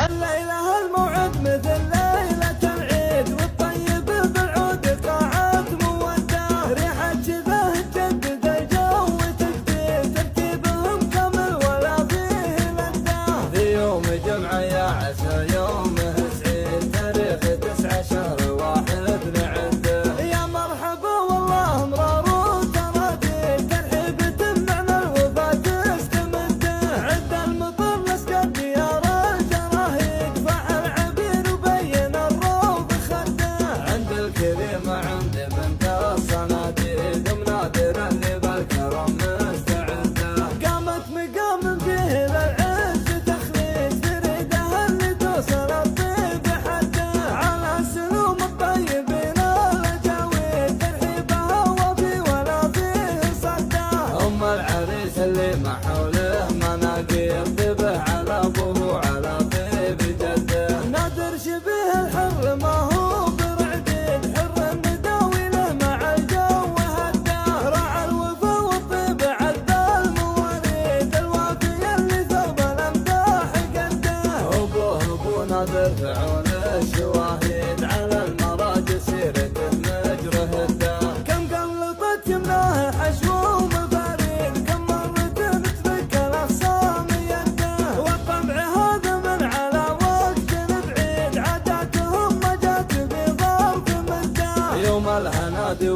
الليلة الموعد مثل ليلة العيد، والطيب بالعود قاعات مودة، ريحة جذاه تجدد الجو تجديد، ترتيبهم كامل ولا فيه لذة. في يوم جمعة يا عسى يومه سعيد، تاريخ 9 شهر 1 نعده. يا مرحبا والله مرار وتراديد، ترحيب تمنعنا الوفا تستمد، عد المطر لسقى الديار الجراهيد، فعل عبير وبين الروض خده. عند الكريمة عند بنت الصناديد، منادر اللي بالكرم مستعده. قامت مقام فيه للعز تخليد، تريدها اللي توصل الطيب حده، على سلوم الطيبين الاجاويد، ترحيبها وفي ولا فيه صده. ام العريس اللي ما حوله مناقيب، ذبح على ابوه وعلى طيب جده. نادر شبيه الحر ما هو برعديد، حر النداوي له مع الجو هده، راعى الوفا والطيب عد المواليد، الوافي اللي ثوب الامداح قده. ابو نادر فعول الشواهد، على المراجل سيرته مجره الده. كم قلطت يمناه حشو ومفاريد، كم مرة تفك الاخصام يده، والطبع هذا من على وقت بعيد، عاداتهم ما جات بظرف مده. يوم الهنادي